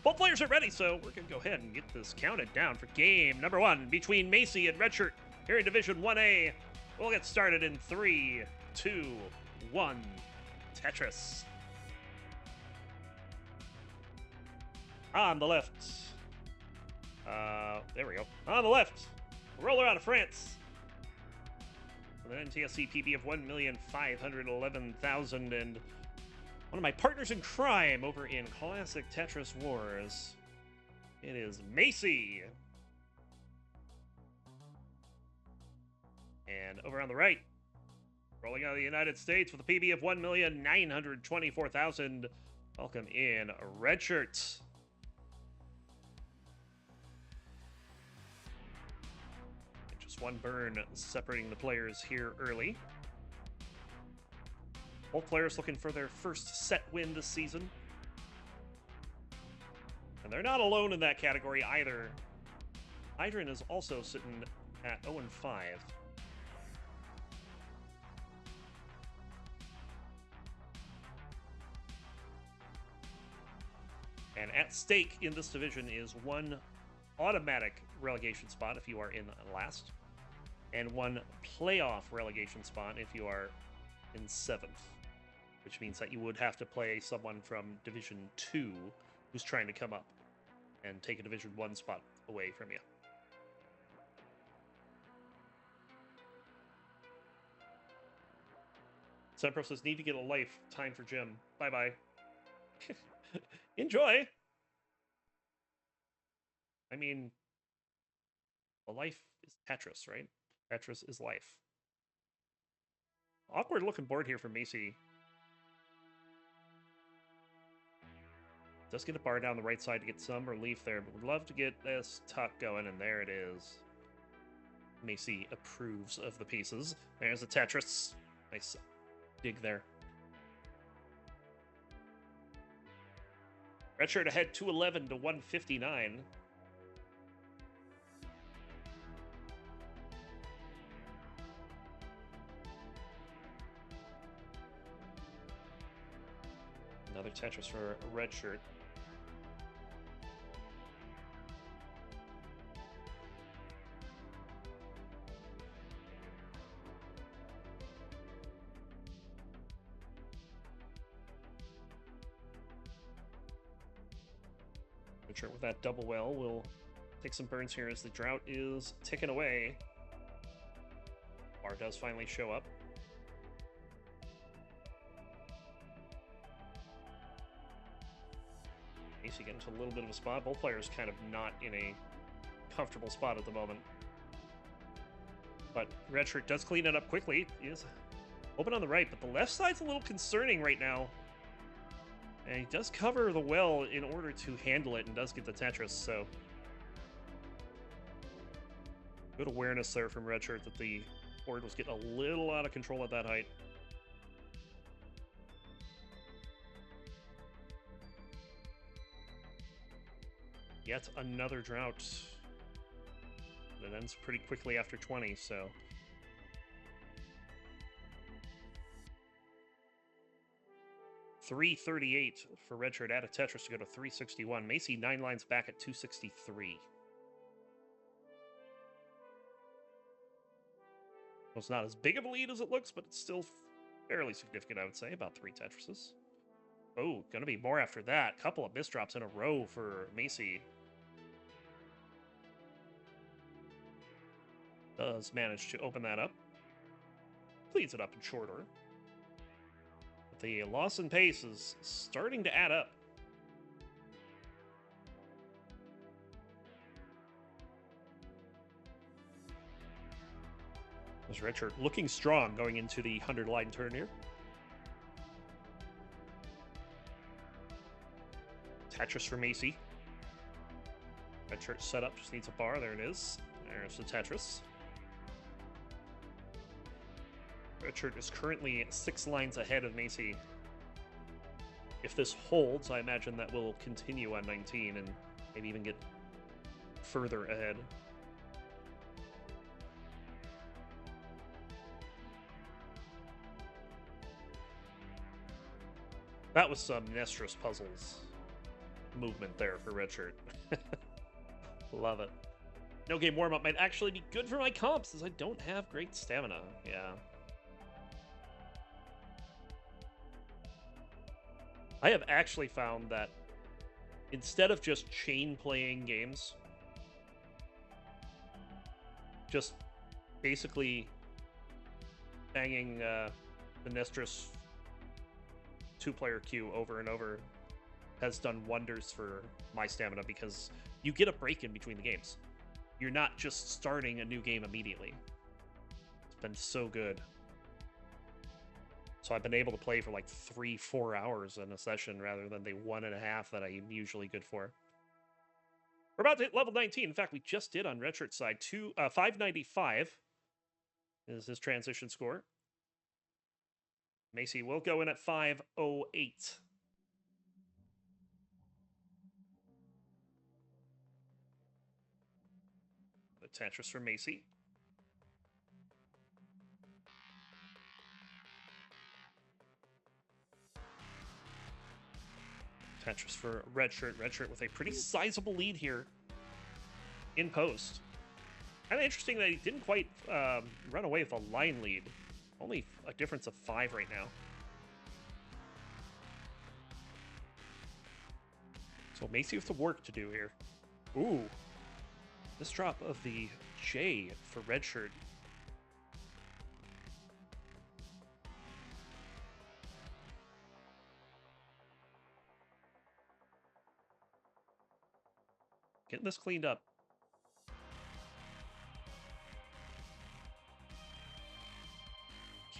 Both players are ready, so we're going to go ahead and get this counted down for game number 1 between Maisie and Redshurt here in Division 1A. We'll get started in 3, 2, 1. Tetris. On the left. There we go. On the left, roller out of France. With an NTSC PB of 1,511,000 and one of my partners in crime over in Classic Tetris Wars. It is Maisie. And over on the right, rolling out of the United States with a PB of 1,924,000. Welcome in Redshurt. Just one burn separating the players here early. Both players looking for their first set win this season. And they're not alone in that category either. Hydran is also sitting at 0-5. And at stake in this division is one automatic relegation spot if you are in last, and one playoff relegation spot if you are in 7th. Which means that you would have to play someone from Division 2 who's trying to come up and take a Division 1 spot away from you. Sempro says, need to get a life. Time for gym. Bye-bye. Enjoy! I mean, a life is Tetris, right? Tetris is life. Awkward looking board here for Maisie. Does get a bar down the right side to get some relief there, but would love to get this tuck going, and there it is. Maisie approves of the pieces. There's the Tetris. Nice dig there. Redshirt ahead 211 to 159. Another Tetris for Redshirt. Redshirt with that double well will take some burns here as the drought is ticking away. Bar does finally show up. Maisie getting into a little bit of a spot. Both players kind of not in a comfortable spot at the moment. But Redshirt does clean it up quickly. He is open on the right, but the left side's a little concerning right now. And he does cover the well in order to handle it and does get the Tetris, so good awareness there from Redshirt that the board was getting a little out of control at that height. Yet another drought. That ends pretty quickly after 20, so. $338 for Redshirt out of Tetris to go to 361. Maisie 9 lines back at 263. Well, it's not as big of a lead as it looks, but it's still fairly significant, I would say. About 3 Tetrises. Oh, gonna be more after that. Couple of misdrops in a row for Maisie. Does manage to open that up. Cleans it up in short order. But the loss in pace is starting to add up. There's Redshurt looking strong going into the 100-line turn here. Tetris for Maisie. Redshirt setup just needs a bar. There it is. There's the Tetris. Redshirt is currently 6 lines ahead of Maisie. If this holds, I imagine that will continue on 19 and maybe even get further ahead. That was some Nestros puzzles. movement there for Redshirt. Love it. No game warm-up might actually be good for my comps, as I don't have great stamina. Yeah. I have actually found that instead of just chain playing games, just basically banging the Nestris two-player queue over and over has done wonders for my stamina, because you get a break in between the games. You're not just starting a new game immediately. It's been so good. So I've been able to play for like 3-4 hours in a session rather than the 1.5 that I'm usually good for. We're about to hit level 19. In fact, we just did on Redshirt's side. 595 is his transition score. Maisie will go in at 508. The Tetris for Maisie. Tetris for Redshirt. Redshirt with a pretty sizable lead here in post. Kind of interesting that he didn't quite run away with a line lead. Only a difference of 5 right now. So Maisie with the work to do here. Ooh. This drop of the J for Redshirt. Getting this cleaned up.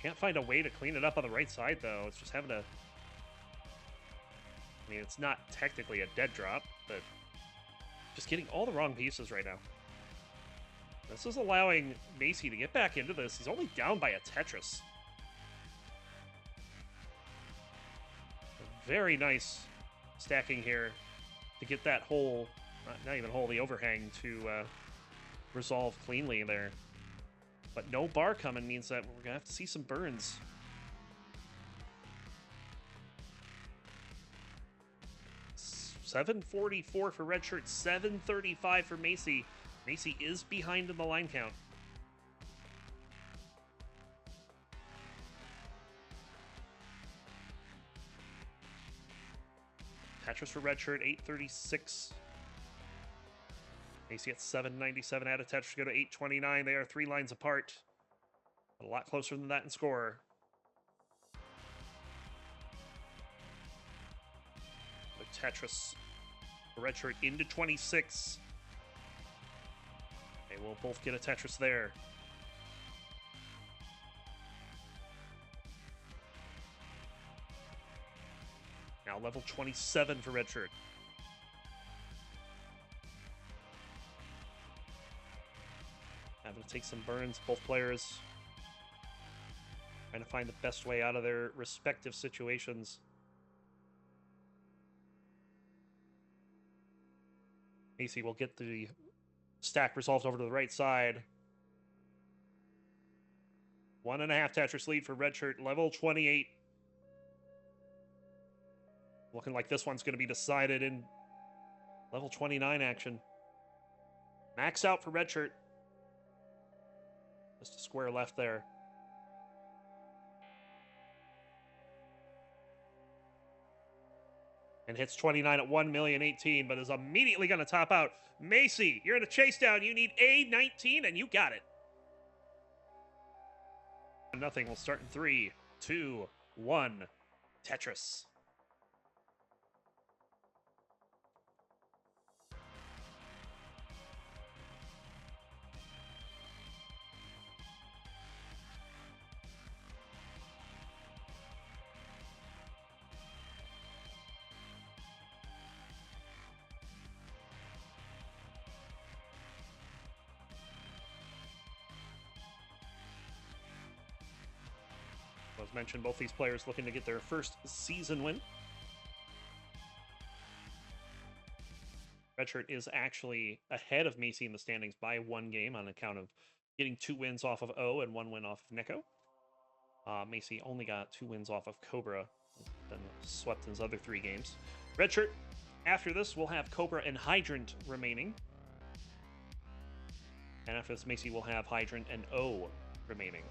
Can't find a way to clean it up on the right side, though. It's just having to... I mean, it's not technically a dead drop, but just getting all the wrong pieces right now. This is allowing Maisie to get back into this. He's only down by a Tetris. Very nice stacking here to get that hole, not even hole, the overhang to resolve cleanly there. But no bar coming means that we're going to have to see some burns. $744 for Redshirt, $735 for Maisie. Maisie is behind in the line count. Tetris for Redshirt, $836. Maisie at 797 out of Tetris, go to 829. They are 3 lines apart. But a lot closer than that in score. With Tetris for Redshirt into 26. They will both get a Tetris there. Now level 27 for Redshirt. Having to take some burns, both players trying to find the best way out of their respective situations. Maisie will get the stack resolved over to the right side. 1.5 Tetris lead for Redshirt, level 28. Looking like this one's going to be decided in level 29 action. Max out for Redshirt. Just a square left there. And hits 29 at 1,018,000, but is immediately going to top out. Maisie, you're in a chase down. You need A19, and you got it. Nothing will start in 3, 2, 1. Tetris. As mentioned, both these players looking to get their first season win. Redshirt is actually ahead of Maisie in the standings by 1 game on account of getting 2 wins off of O and 1 win off of Neko. Maisie only got 2 wins off of Cobra, then swept in his other 3 games. Redshirt After this, we'll have Cobra and Hydrant remaining. And after this, Maisie will have Hydrant and O remaining.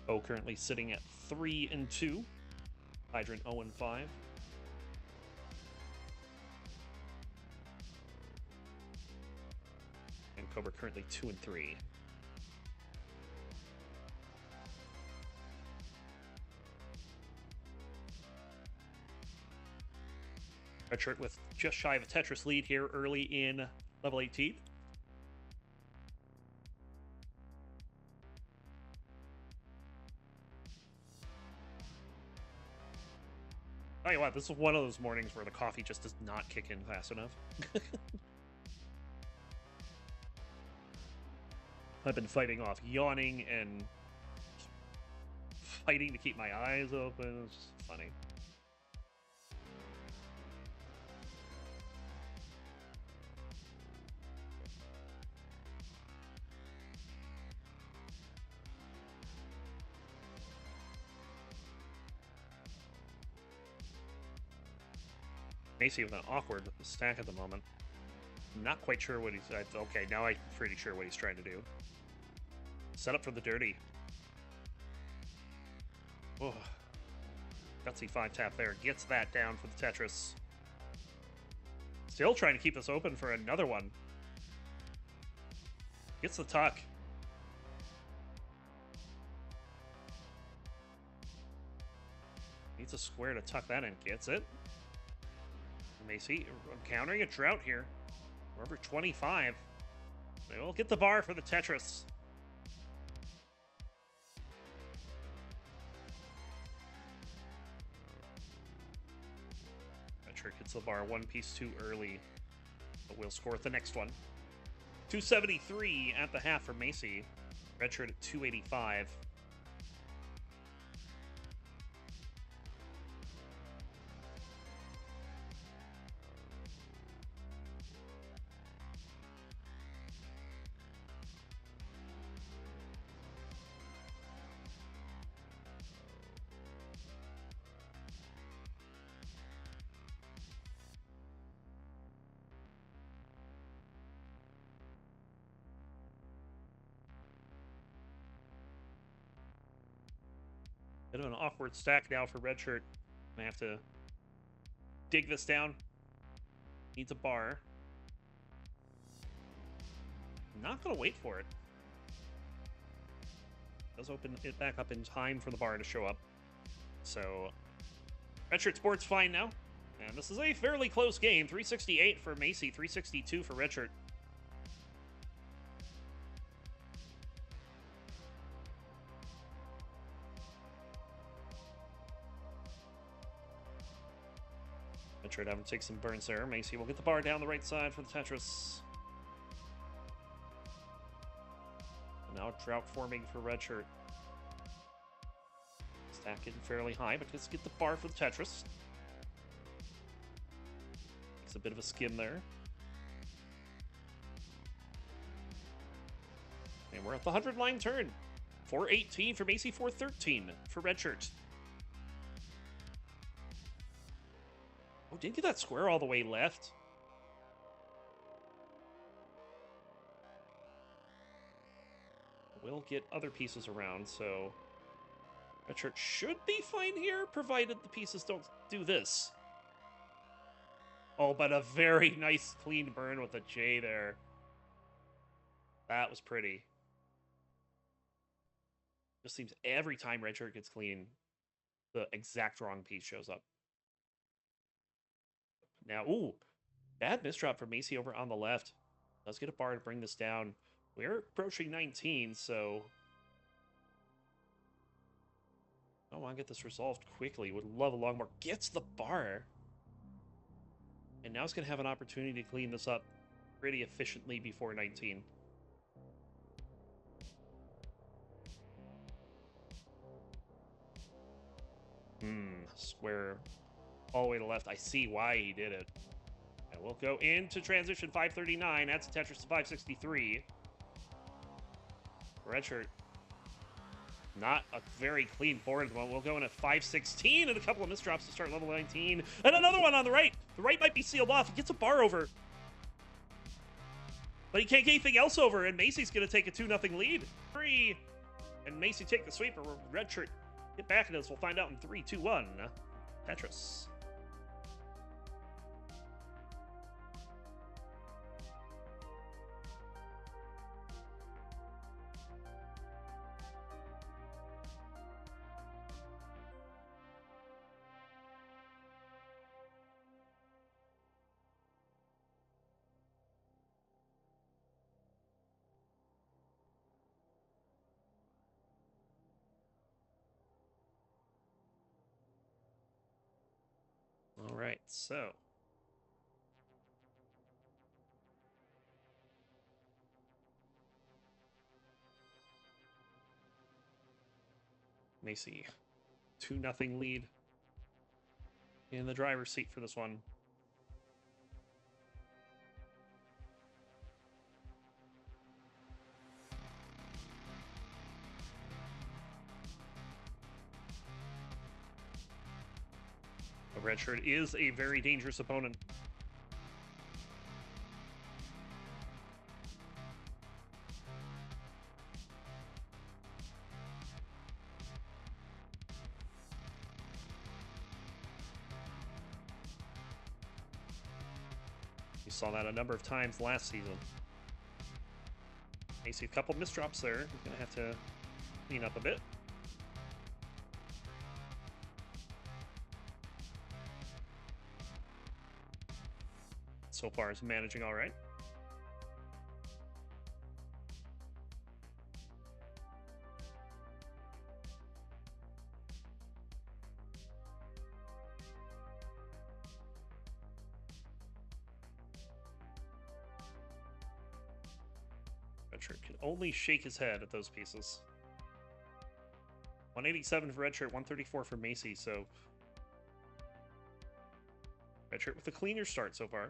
O currently sitting at 3 and 2. Hydrant 0 and 5. And Cobra currently 2 and 3. Redshurt with just shy of a Tetris lead here early in level 18. Tell you what, this is one of those mornings where the coffee just does not kick in fast enough. I've been fighting off yawning and fighting to keep my eyes open. It's just funny. Maisie with an awkward stack at the moment. Not quite sure what he's... Okay, now I'm pretty sure what he's trying to do. Set up for the dirty. Oh. Gutsy 5-tap there. Gets that down for the Tetris. Still trying to keep this open for another one. Gets the tuck. Needs a square to tuck that in. Gets it. Maisie countering a drought here. We're over 25. They will get the bar for the Tetris. Redshurt hits the bar one piece too early, but we'll score at the next one. 273 at the half for Maisie. Redshurt at 285. Bit of an awkward stack now for Redshurt. I have to dig this down. Needs a bar. Not gonna wait for it. Does open it back up in time for the bar to show up. So Redshirt's board's fine now. And this is a fairly close game. 368 for Maisie, 362 for Redshurt. Redshurt having to take some burns there. Maisie will get the bar down the right side for the Tetris. And now drought forming for Redshurt. Stack getting fairly high, but let's get the bar for the Tetris. Makes a bit of a skim there. And we're at the 100-line turn. 418 for Maisie, 413 for Redshurt. Oh, didn't get that square all the way left. We'll get other pieces around, so Redshurt should be fine here, provided the pieces don't do this. Oh, but a very nice clean burn with a J there. That was pretty. Just seems every time Redshurt gets clean, the exact wrong piece shows up. Now, ooh, bad misdrop for Maisie over on the left. Let's get a bar to bring this down. We're approaching 19, so I want to get this resolved quickly. Would love a long bar. Gets the bar. And now it's going to have an opportunity to clean this up pretty efficiently before 19. Square all the way to the left. I see why he did it. And we'll go into transition 539. That's a Tetris to 563. Redshurt Not a very clean board at the moment. We'll go in at 516 and a couple of misdrops to start level 19. And another one on the right. The right might be sealed off. He gets a bar over. But he can't get anything else over, and Maisie's going to take a 2-0 lead. 3, and Maisie take the sweeper. Redshirt get back at us. We'll find out in 3, 2, 1. Tetris. All right, so Maisie, 2-0 lead in the driver's seat for this one. Redshirt is a very dangerous opponent. You saw that a number of times last season. Maisie, a couple misdrops there. He's going to have to clean up a bit. So far is managing all right. Redshirt can only shake his head at those pieces. 187 for Redshirt, 134 for Maisie, so Redshirt with a cleaner start so far.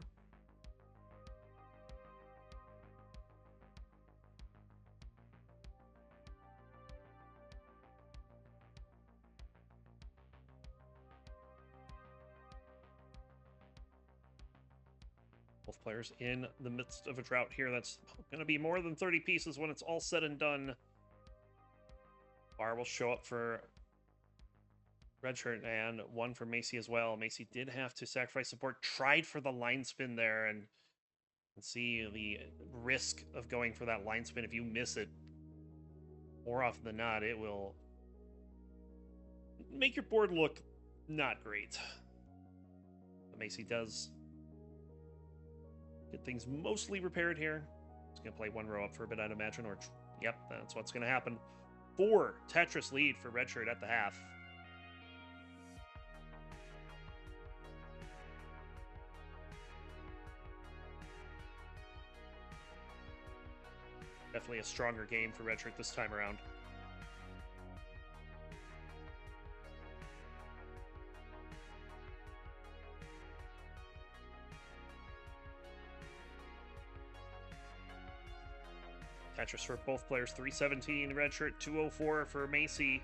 Both players in the midst of a drought here. That's going to be more than 30 pieces when it's all said and done. Bar will show up for Redshirt and one for Maisie as well. Maisie did have to sacrifice support, tried for the line spin there, and see the risk of going for that line spin. If you miss it, more often than not, it will make your board look not great. But Maisie does get things mostly repaired here. He's going to play one row up for a bit, I'd imagine, or yep, that's what's going to happen. 4 Tetris lead for Redshirt at the half. Definitely a stronger game for Redshirt this time around. Tetris for both players, 317 Redshirt, 204 for Maisie.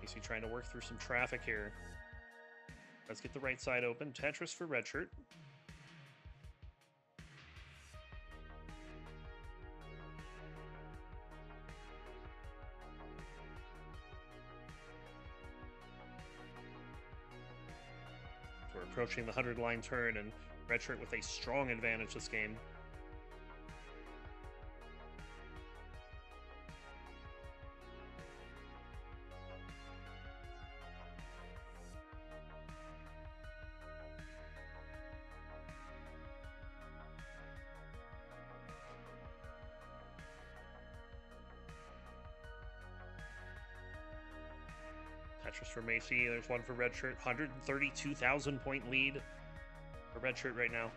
Maisie trying to work through some traffic here. Let's get the right side open. Tetris for Redshirt. We're approaching the 100-line turn, and Redshirt with a strong advantage this game. Tetris for Maisie. There's one for Redshirt. 132,000 point lead for Redshirt right now.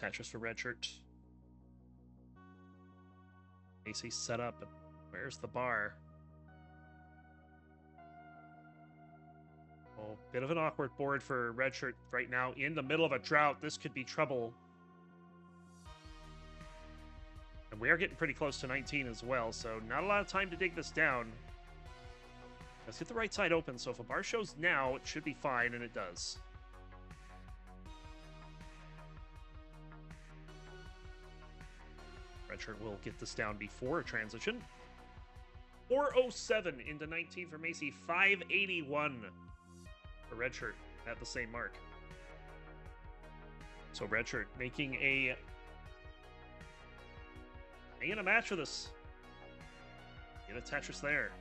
Tetris for Redshirt. Maisie set up. Where's the bar? Oh, bit of an awkward board for Redshirt right now. In the middle of a drought, this could be trouble. And we are getting pretty close to 19 as well, so not a lot of time to dig this down. Let's get the right side open, so if a bar shows now, it should be fine, and it does. Redshirt will get this down before a transition. 407 into 19 for Maisie. 581 for Redshirt at the same mark. So Redshirt making a match with us. Get a Tetris there.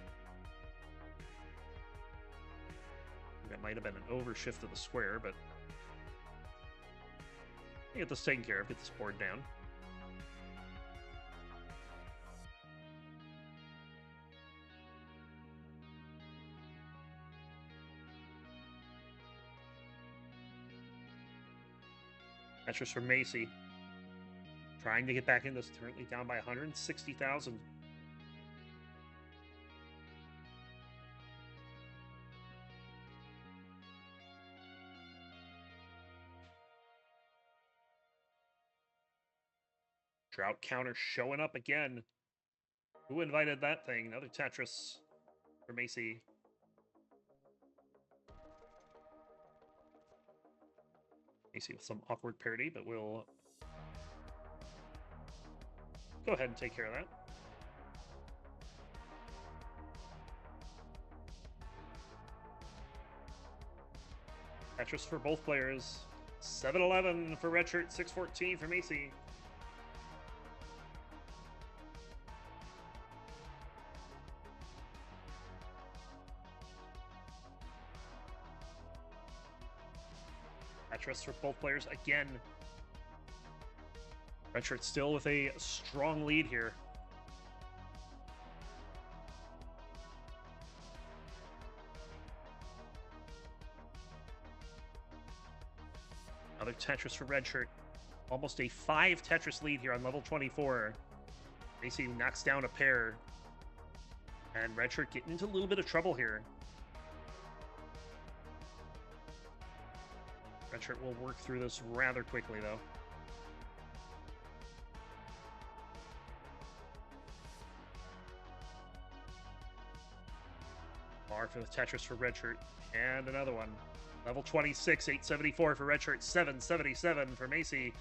That might have been an overshift of the square, but get this taken care of. Get this board down. Tetris for Maisie. Trying to get back in this, currently down by 160,000. Drought counter showing up again. Who invited that thing? Another Tetris for Maisie. Maisie with some awkward parity, but we'll go ahead and take care of that. Tetris for both players. 7-11 for Redshirt, 6-14 for Maisie. Tetris for both players again. Redshirt still with a strong lead here. Another Tetris for Redshirt. Almost a 5 Tetris lead here on level 24. Maisie knocks down a pair. And Redshirt getting into a little bit of trouble here. Redshirt will work through this rather quickly, though. Bar for the Tetris for Redshirt. And another one. Level 26, 874 for Redshirt, 777 for Maisie.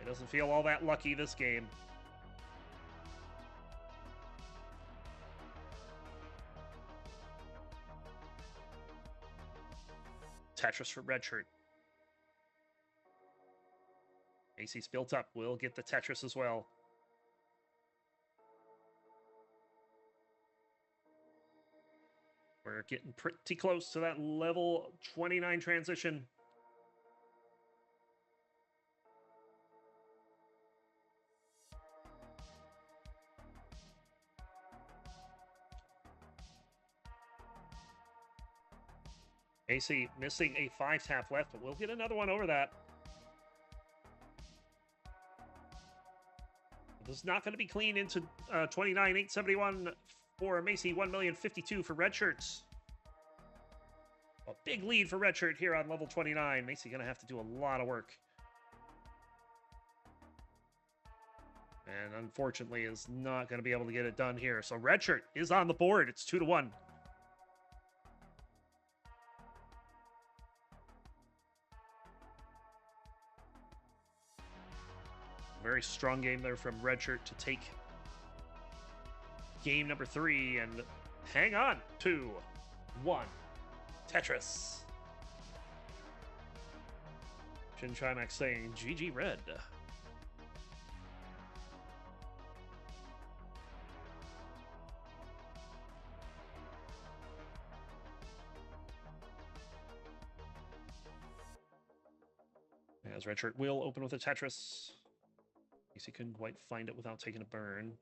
It doesn't feel all that lucky this game. Tetris for Redshirt. Maisie's built up. We'll get the Tetris as well. We're getting pretty close to that level 29 transition. Maisie missing a 5-tap left, but we'll get another one over that. This is not going to be clean into 29, 871 for Maisie, 1,052,000 for Redshirts. A big lead for Redshirt here on level 29. Maisie going to have to do a lot of work. And unfortunately is not going to be able to get it done here. So Redshirt is on the board. It's 2-1. Very strong game there from Redshirt to take game number 3 and hang on. 2-1. Tetris. Shin Trimax saying GG Red. As Redshirt will open with a Tetris. He couldn't quite find it without taking a burn.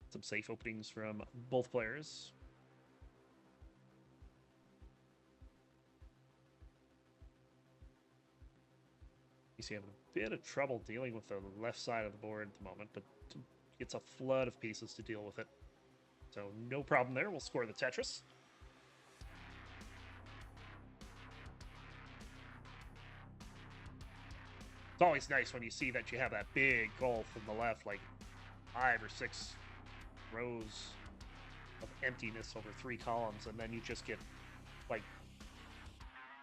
Some safe openings from both players. You see, having a bit of trouble dealing with the left side of the board at the moment, but it's a flood of pieces to deal with it. So no problem there. We'll score the Tetris. It's always nice when you see that you have that big gulf in the left, like 5 or 6 rows of emptiness over 3 columns, and then you just get like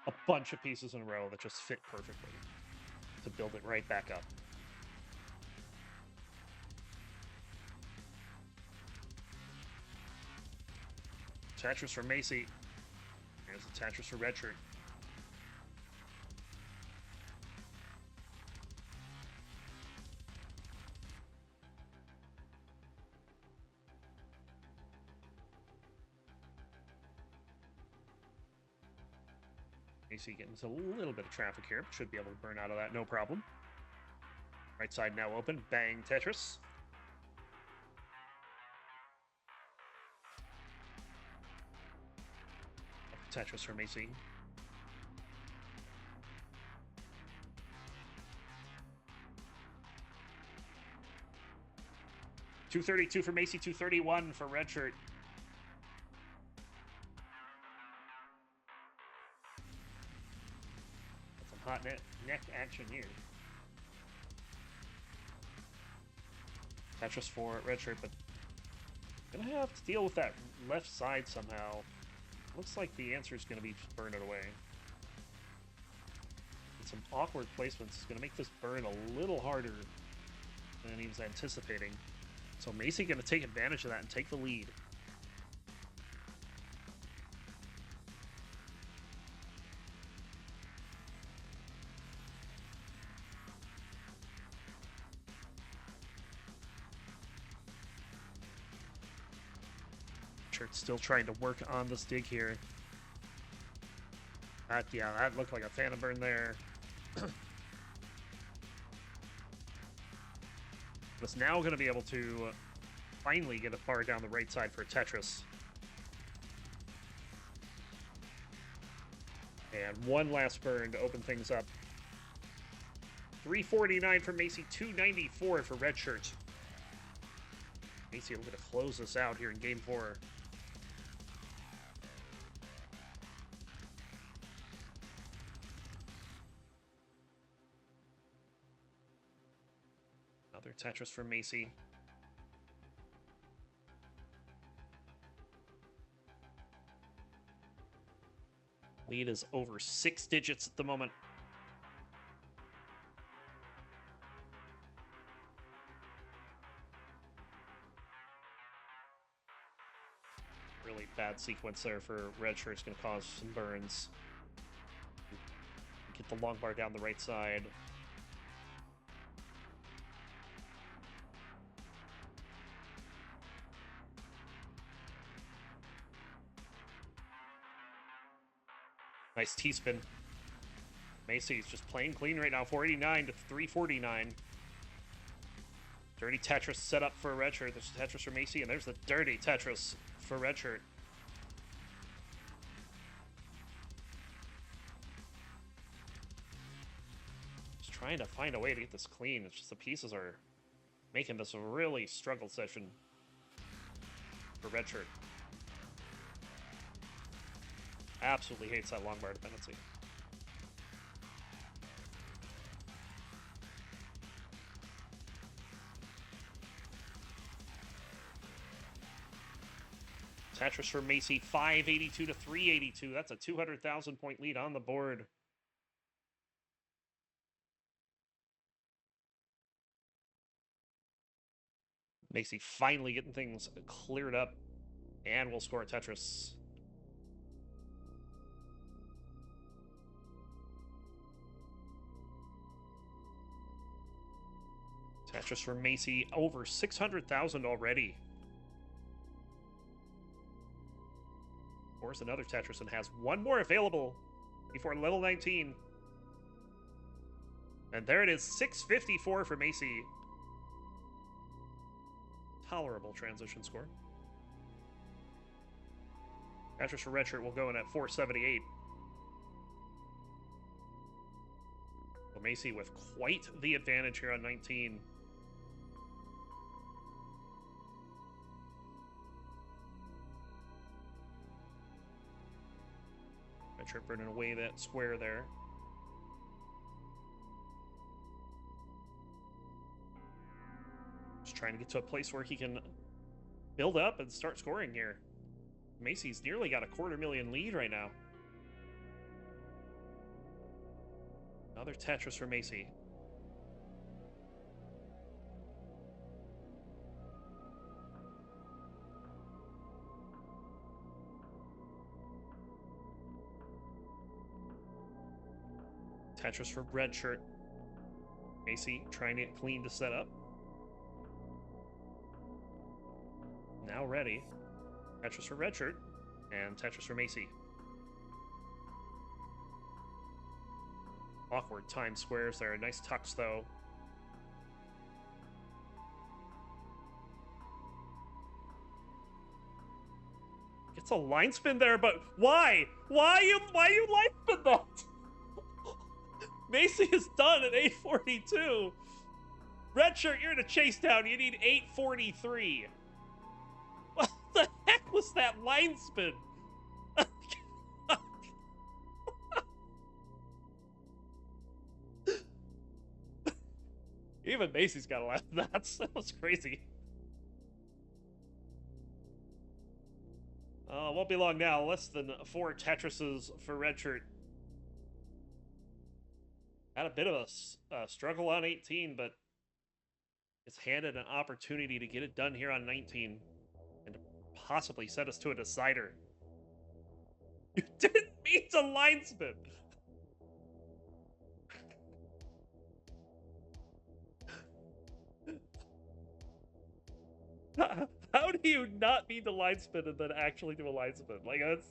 a bunch of pieces in a row that just fit perfectly to build it right back up. Tetris for Maisie. There's the Tetris for Redshurt. Maisie getting a little bit of traffic here. Should be able to burn out of that, no problem. Right side now open. Bang, Tetris. Tetris for Maisie. $232 for Maisie, $231 for Redshirt. Some hot neck action here. Tetris for Redshirt, but gonna have to deal with that left side somehow. Looks like the answer is gonna be just burn it away. And some awkward placements is gonna make this burn a little harder than he was anticipating. So Maisie gonna take advantage of that and take the lead. Redshirt's still trying to work on this dig here. Yeah, that looked like a phantom burn there. It's now going to be able to finally get a bar down the right side for Tetris. And one last burn to open things up. 349 for Maisie, 294 for Redshirt. Maisie looking to close this out here in Game 4. Another Tetris for Maisie. Lead is over 6 digits at the moment. Really bad sequence there for Redshirt. It's going to cause some burns. Get the long bar down the right side. Nice T-spin. Maisie's just playing clean right now. 489 to 349. Dirty Tetris set up for Redshirt. There's Tetris for Maisie, and there's the dirty Tetris for Redshirt. Just trying to find a way to get this clean. It's just the pieces are making this a really struggle session for Redshirt. Absolutely hates that long bar dependency. Tetris for Maisie, 582 to 382. That's a 200,000 point lead on the board. Maisie finally getting things cleared up, and we'll score a Tetris. Tetris for Maisie, over 600,000 already. Of course, another Tetris, and has one more available before level 19. And there it is, 654 for Maisie. Tolerable transition score. Tetris for Redshirt will go in at 478. So Maisie with quite the advantage here on 19. Redshurt burning away that square there. Just trying to get to a place where he can build up and start scoring here. Maisie's nearly got a 250,000 lead right now. Another Tetris for Maisie. Tetris for Redshurt. Maisie trying to get clean to set up. Now ready. Tetris for Redshurt. And Tetris for Maisie. Awkward time squares there. Nice tucks, though. Gets a line spin there, but why? Why you line spin that? Maisie is done at 842. Redshurt, you're in a chase down. You need 843. What the heck was that line spin? Even Maisie's got a laugh at that. That was crazy. Won't be long now. Less than 4 Tetrises for Redshurt. Had a bit of a struggle on 18, but it's handed an opportunity to get it done here on 19 and to possibly set us to a decider. You didn't mean to line spin. How do you not mean to line spin and then actually do a line spin? Like, that's...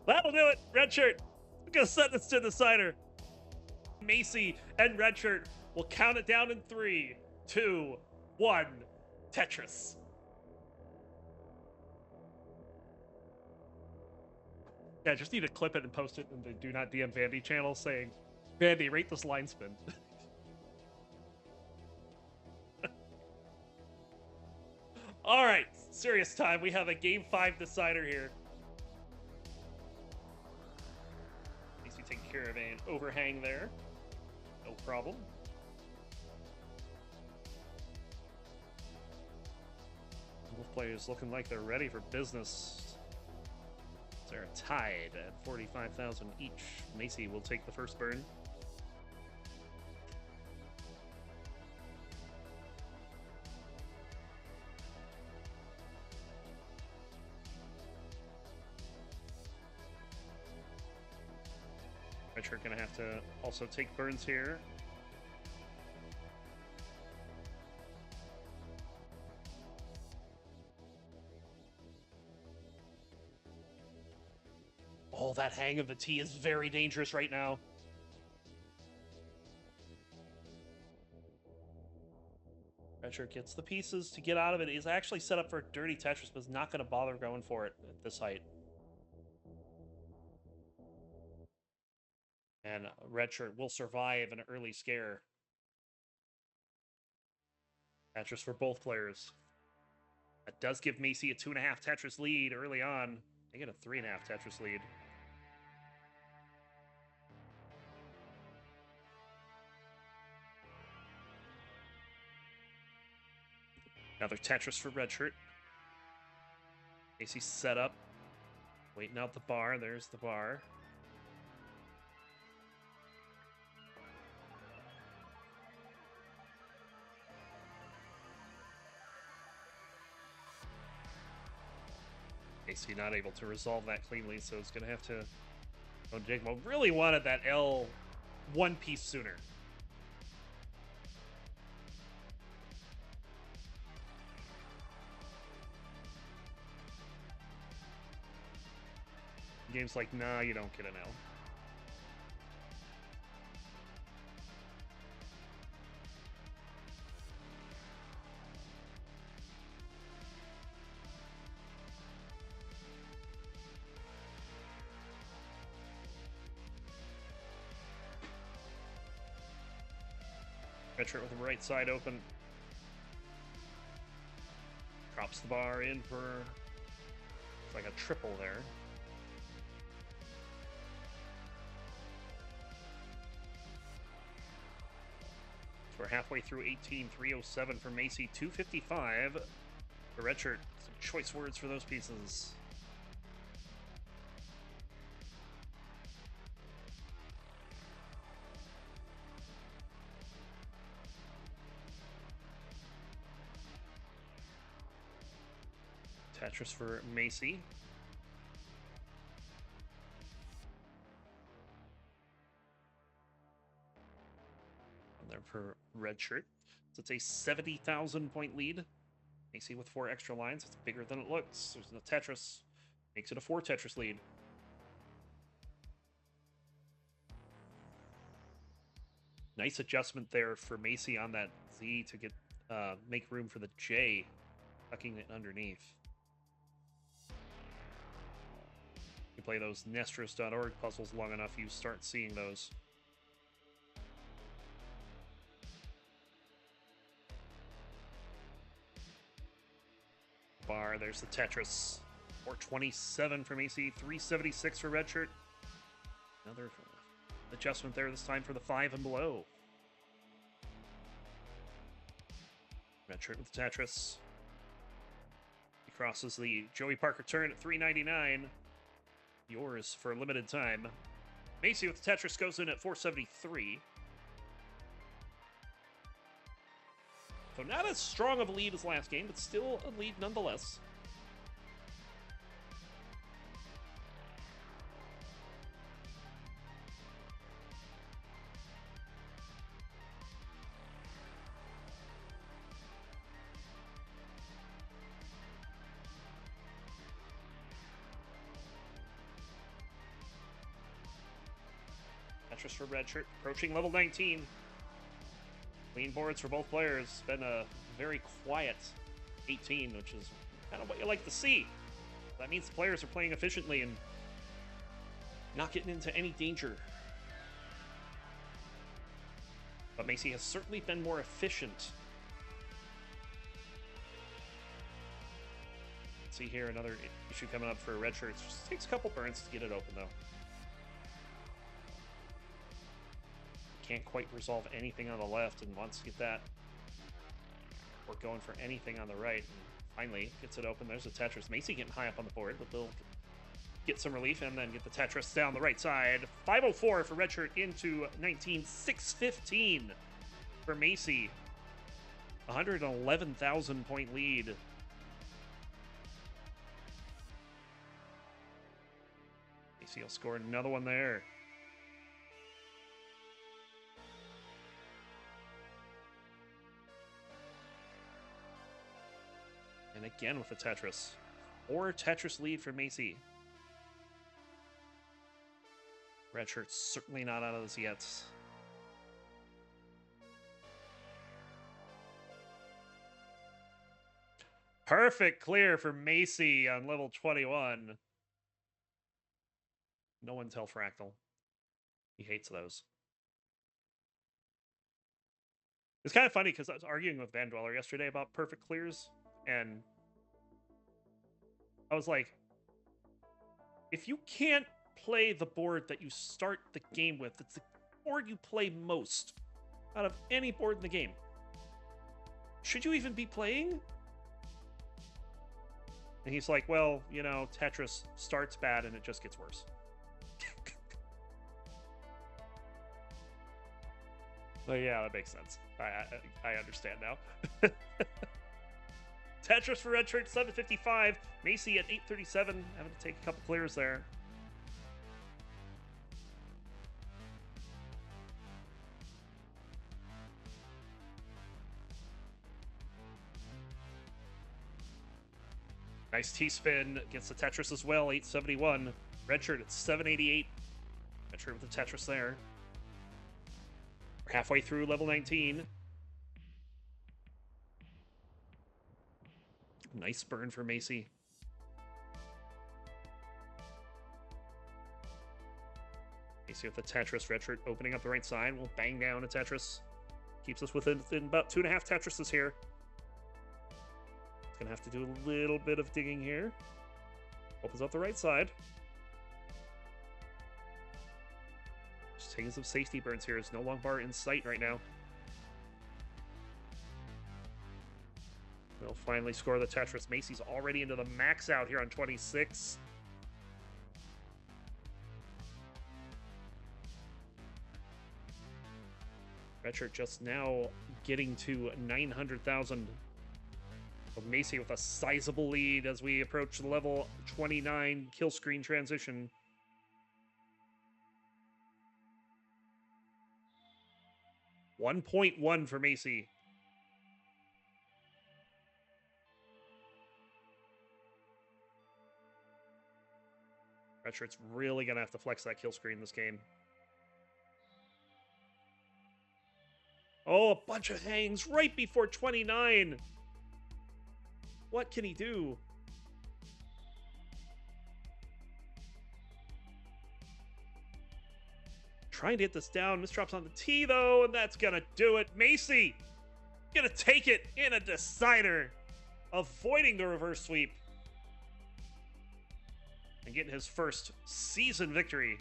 That'll do it. Redshurt, we're gonna set this to the decider. Maisie and Redshurt will count it down in 3, 2, 1. Tetris. Yeah, just need to clip it and post it in the Do Not DM Vandy channel saying, Vandy, rate this line spin. All right, serious time. We have a Game 5 decider here. Maisie taking care of an overhang there. No problem. Both players looking like they're ready for business. They're tied at 45,000 each. Maisie will take the first burn. Redshurt gonna have to also take burns here. Oh, that hang of the T is very dangerous right now. Redshurt gets the pieces to get out of it. He's actually set up for a dirty Tetris, but is not going to bother going for it at this height. And Redshurt will survive an early scare. Tetris for both players. That does give Maisie a 2.5 Tetris lead early on. They get a 3.5 Tetris lead. Another Tetris for Redshurt. Maisie's set up. Waiting out the bar. There's the bar. Maisie not able to resolve that cleanly, so it's going to have to go dig. Well, really wanted that L one piece sooner. Game's like, nah, you don't get an L. Redshurt with the right side open. Drops the bar in for... It's like a triple there. So we're halfway through 18, 307 for Maisie, 255 for Redshurt. Some choice words for those pieces. Tetris for Maisie. And there for Redshurt. So it's a 70,000 point lead. Maisie with 4 extra lines. It's bigger than it looks. There's the Tetris. Makes it a 4 Tetris lead. Nice adjustment there for Maisie on that Z to get make room for the J, tucking it underneath. You play those Nestros.org puzzles long enough, you start seeing those. Bar, there's the Tetris. 427 for Maisie, 376 for Redshurt. Another adjustment there, this time for the 5 and below. Redshurt with the Tetris. He crosses the Joey Parker turn at 399. Yours for a limited time. Maisie with the Tetris goes in at 473. So not as strong of a lead as last game, but still a lead nonetheless. Tetris for Redshurt, approaching level 19. Clean boards for both players. It's been a very quiet 18, which is kind of what you like to see. That means the players are playing efficiently and not getting into any danger. But Maisie has certainly been more efficient. See here, another issue coming up for Redshurt. It just takes a couple burns to get it open, though. Can't quite resolve anything on the left and wants to get that. We're going for anything on the right. And finally, gets it open. There's a Tetris. Maisie getting high up on the board, but they'll get some relief and then get the Tetris down the right side. 504 for Redshurt into 19. 615 for Maisie. 111,000 point lead. Maisie will score another one there. And again with the Tetris. 4 Tetris lead for Maisie. Redshirt's certainly not out of this yet. Perfect clear for Maisie on level 21. No one tell Fractal. He hates those. It's kind of funny because I was arguing with Van Dweller yesterday about perfect clears. And I was like, if you can't play the board that you start the game with, it's the board you play most out of any board in the game, should you even be playing? And he's like, well, you know, Tetris starts bad and it just gets worse. So yeah, that makes sense. I understand now. Tetris for Redshurt, 755. Maisie at 837. Having to take a couple clears there. Nice T-spin against the Tetris as well, 871. Redshurt at 788. Redshurt with the Tetris there. We're halfway through level 19. Nice burn for Maisie. Maisie with the Tetris. Redshurt opening up the right side. We'll bang down a Tetris. Keeps us within about 2.5 Tetrises here. It's going to have to do a little bit of digging here. Opens up the right side. Just taking some safety burns here. There's no long bar in sight right now. They'll finally score the Tetris. Maisie's already into the max out here on 26. Redshurt just now getting to 900,000. Maisie with a sizable lead as we approach the level 29 kill screen transition. $1.1 for Maisie. Redshirt's really going to have to flex that kill screen this game. Oh, a bunch of hangs right before 29. What can he do? Trying to hit this down. Misdrops on the tee, though, and that's going to do it. Maisie going to take it in a decider, avoiding the reverse sweep. And getting his first season victory.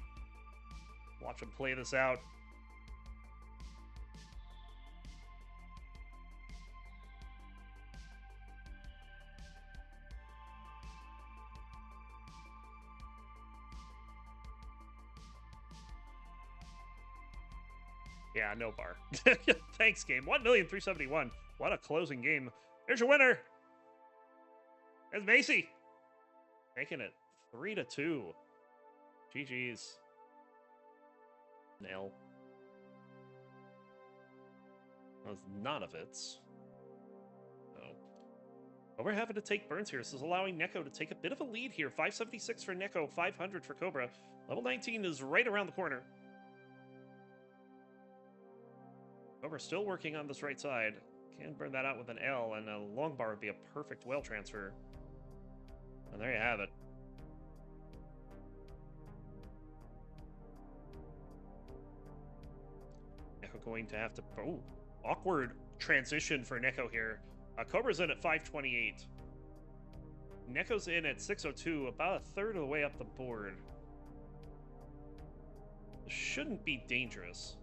Watch him play this out. Yeah, no bar. Thanks, game. 1,371,000. What a closing game. Here's your winner. There's Maisie. Making it 3-2. GG's. Nail. That's none of it. No. But we're having to take burns here. This is allowing Neko to take a bit of a lead here. 576 for Neko, 500 for Cobra. Level 19 is right around the corner. Cobra still working on this right side. Can burn that out with an L, and a long bar would be a perfect well transfer. And there you have it. Neko going to have to... Oh, awkward transition for Neko here. Cobra's in at 528. Neko's in at 602, about a third of the way up the board. This shouldn't be dangerous.